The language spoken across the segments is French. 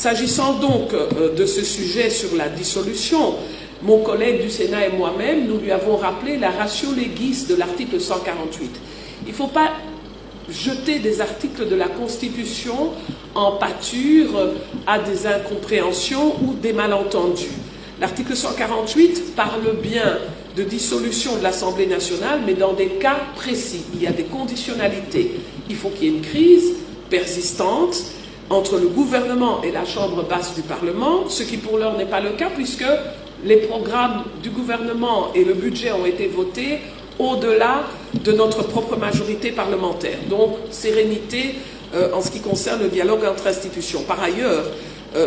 S'agissant donc de ce sujet sur la dissolution, mon collègue du Sénat et moi-même, nous lui avons rappelé la ratio legis de l'article 148. Il ne faut pas jeter des articles de la Constitution en pâture à des incompréhensions ou des malentendus. L'article 148 parle bien de dissolution de l'Assemblée nationale, mais dans des cas précis. Il y a des conditionnalités. Il faut qu'il y ait une crise persistante entre le gouvernement et la Chambre basse du Parlement, ce qui pour l'heure n'est pas le cas, puisque les programmes du gouvernement et le budget ont été votés au-delà de notre propre majorité parlementaire. Donc, sérénité en ce qui concerne le dialogue entre institutions. Par ailleurs,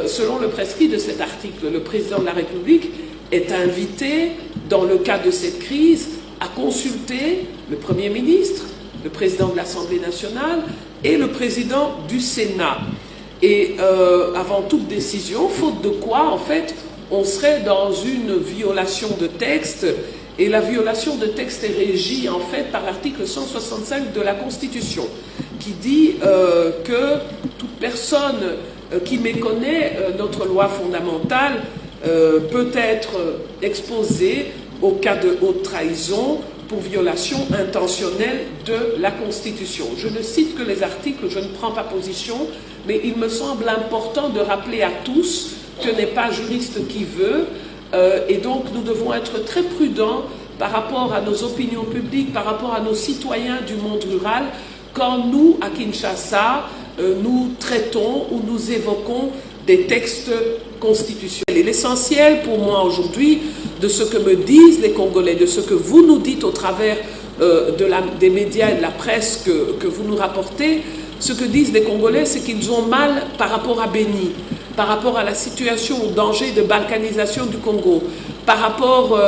selon le prescrit de cet article, le président de la République est invité, dans le cas de cette crise, à consulter le Premier ministre, le président de l'Assemblée nationale et le président du Sénat. Et avant toute décision, faute de quoi, en fait, on serait dans une violation de texte. Et la violation de texte est régie, en fait, par l'article 165 de la Constitution, qui dit que toute personne qui méconnaît notre loi fondamentale peut être exposée au cas de haute trahison pour violation intentionnelle de la Constitution. Je ne cite que les articles, je ne prends pas position, mais il me semble important de rappeler à tous que n'est pas juriste qui veut, et donc nous devons être très prudents par rapport à nos opinions publiques, par rapport à nos citoyens du monde rural, quand nous, à Kinshasa, nous traitons ou nous évoquons des textes constitutionnels. Et l'essentiel pour moi aujourd'hui, de ce que me disent les Congolais, de ce que vous nous dites au travers des médias et de la presse que vous nous rapportez, ce que disent les Congolais, c'est qu'ils ont mal par rapport à Béni, par rapport à la situation, au danger de balkanisation du Congo, par rapport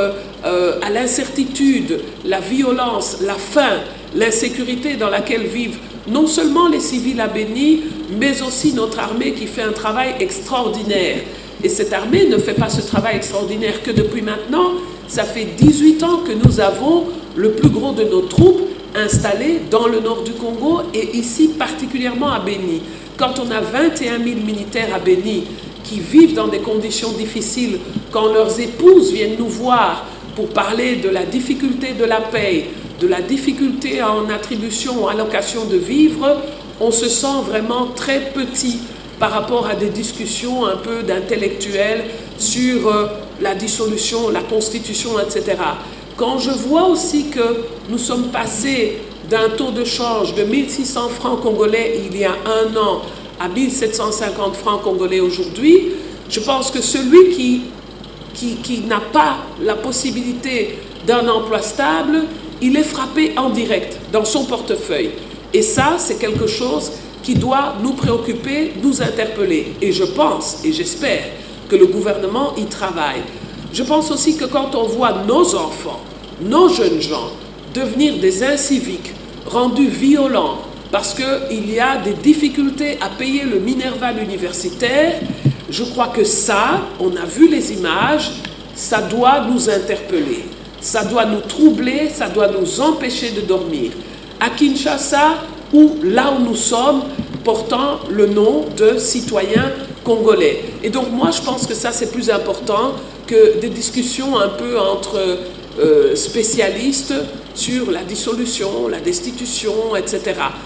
à l'incertitude, la violence, la faim, l'insécurité dans laquelle vivent non seulement les civils à Béni, mais aussi notre armée qui fait un travail extraordinaire. Et cette armée ne fait pas ce travail extraordinaire que depuis maintenant. Ça fait 18 ans que nous avons le plus gros de nos troupes installées dans le nord du Congo et ici particulièrement à Béni. Quand on a 21 000 militaires à Béni qui vivent dans des conditions difficiles, quand leurs épouses viennent nous voir pour parler de la difficulté de la paix, de la difficulté en attribution ou allocation de vivres, on se sent vraiment très petit par rapport à des discussions un peu d'intellectuels sur la dissolution, la constitution, etc. Quand je vois aussi que nous sommes passés d'un taux de change de 1600 francs congolais il y a un an à 1750 francs congolais aujourd'hui, je pense que celui qui n'a pas la possibilité d'un emploi stable, il est frappé en direct dans son portefeuille. Et ça, c'est quelque chose qui doit nous préoccuper, nous interpeller. Et je pense, et j'espère, que le gouvernement y travaille. Je pense aussi que quand on voit nos enfants, nos jeunes gens, devenir des inciviques, rendus violents, parce qu'il y a des difficultés à payer le Minerval universitaire, je crois que ça, on a vu les images, ça doit nous interpeller. Ça doit nous troubler, ça doit nous empêcher de dormir. À Kinshasa, ou là où nous sommes, portant le nom de citoyens congolais. Et donc moi, je pense que ça, c'est plus important que des discussions un peu entre spécialistes sur la dissolution, la destitution, etc.